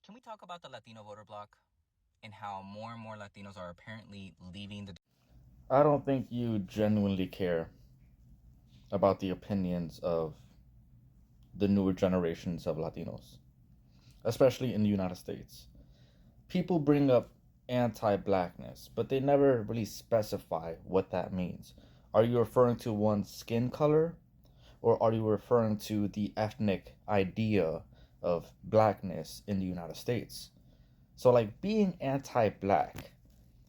Can we talk about the Latino voter bloc and how more and more Latinos are apparently leaving the... I don't think you genuinely care about the opinions of the newer generations of Latinos, especially in the United States. People bring up anti-blackness, but they never really specify what that means. Are you referring to one's skin color, or are you referring to the ethnic idea of blackness in the United States? So, like, being anti-black,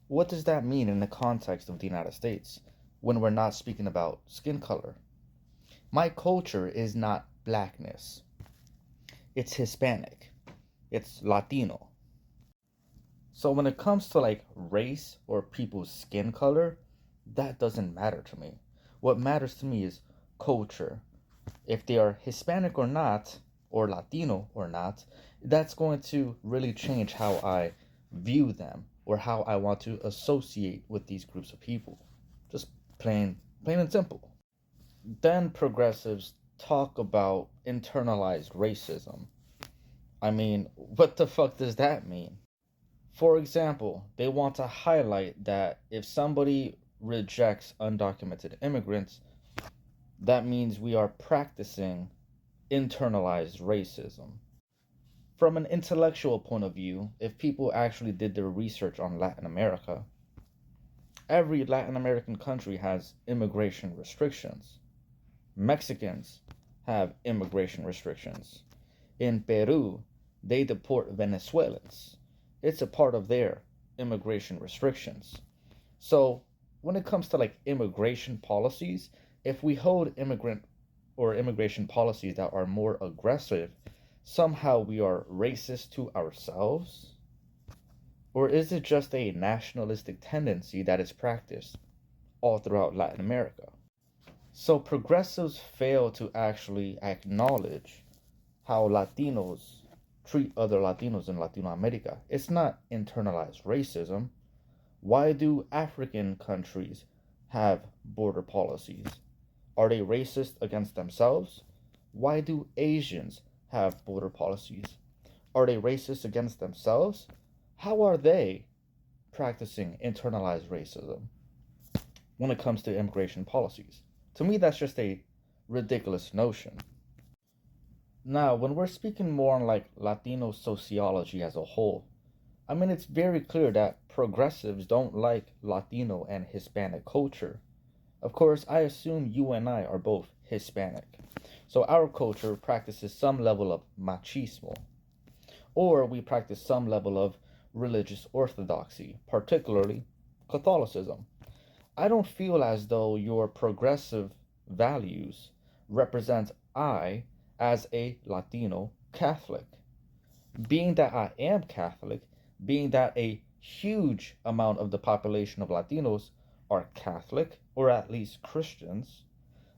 what does that mean in the context of the United States when we're not speaking about skin color? My culture is not blackness. It's Hispanic. It's Latino. So when it comes to like race or people's skin color, that doesn't matter to me. What matters to me is culture. If they are Hispanic or not, or Latino or not, that's going to really change how I view them or how I want to associate with these groups of people. Just plain and simple. Then progressives talk about internalized racism. I mean, what the fuck does that mean? For example, they want to highlight that if somebody rejects undocumented immigrants, that means we are practicing internalized racism. From an intellectual point of view, if people actually did their research on Latin America, every Latin American country has immigration restrictions. Mexicans have immigration restrictions. In Peru, they deport Venezuelans. It's a part of their immigration restrictions. So, when it comes to like immigration policies, if we hold immigration policies that are more aggressive, somehow we are racist to ourselves? Or is it just a nationalistic tendency that is practiced all throughout Latin America? So progressives fail to actually acknowledge how Latinos treat other Latinos in Latino America. It's not internalized racism. Why do African countries have border policies? Are they racist against themselves? Why do Asians have border policies? Are they racist against themselves? How are they practicing internalized racism when it comes to immigration policies? To me, that's just a ridiculous notion. Now, when we're speaking more on like Latino sociology as a whole, I mean, it's very clear that progressives don't like Latino and Hispanic culture. Of course, I assume you and I are both Hispanic. So our culture practices some level of machismo, or we practice some level of religious orthodoxy, particularly Catholicism. I don't feel as though your progressive values represent I as a Latino Catholic. Being that I am Catholic, being that a huge amount of the population of Latinos are Catholic, or at least Christians,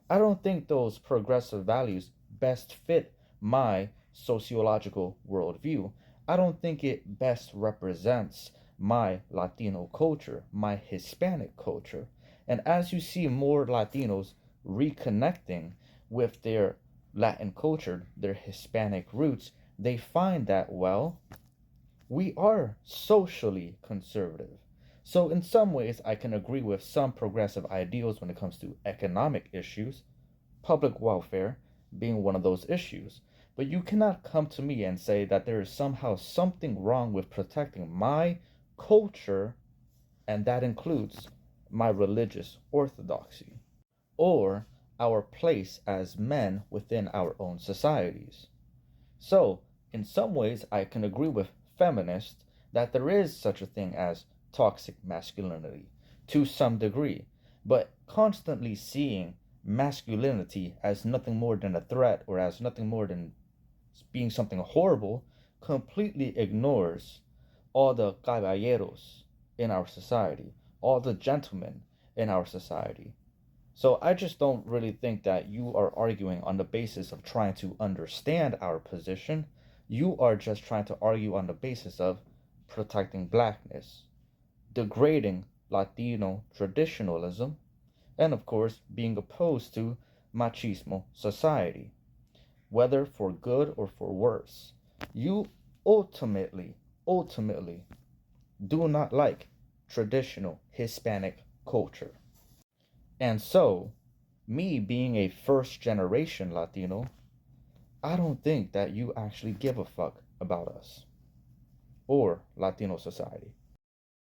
I don't think those progressive values best fit my sociological worldview. I don't think it best represents my Latino culture, my Hispanic culture. And as you see more Latinos reconnecting with their Latin culture, their Hispanic roots, they find that, well, we are socially conservative. So, in some ways, I can agree with some progressive ideals when it comes to economic issues, public welfare being one of those issues. But you cannot come to me and say that there is somehow something wrong with protecting my culture, and that includes my religious orthodoxy, or our place as men within our own societies. So, in some ways, I can agree with feminists that there is such a thing as toxic masculinity to some degree, but constantly seeing masculinity as nothing more than a threat or as nothing more than being something horrible completely ignores all the caballeros in our society, all the gentlemen in our society. So I just don't really think that you are arguing on the basis of trying to understand our position. You are just trying to argue on the basis of protecting blackness, degrading Latino traditionalism, and of course being opposed to machismo society, whether for good or for worse. You ultimately do not like traditional Hispanic culture. And so, me being a first generation Latino, I don't think that you actually give a fuck about us or Latino society.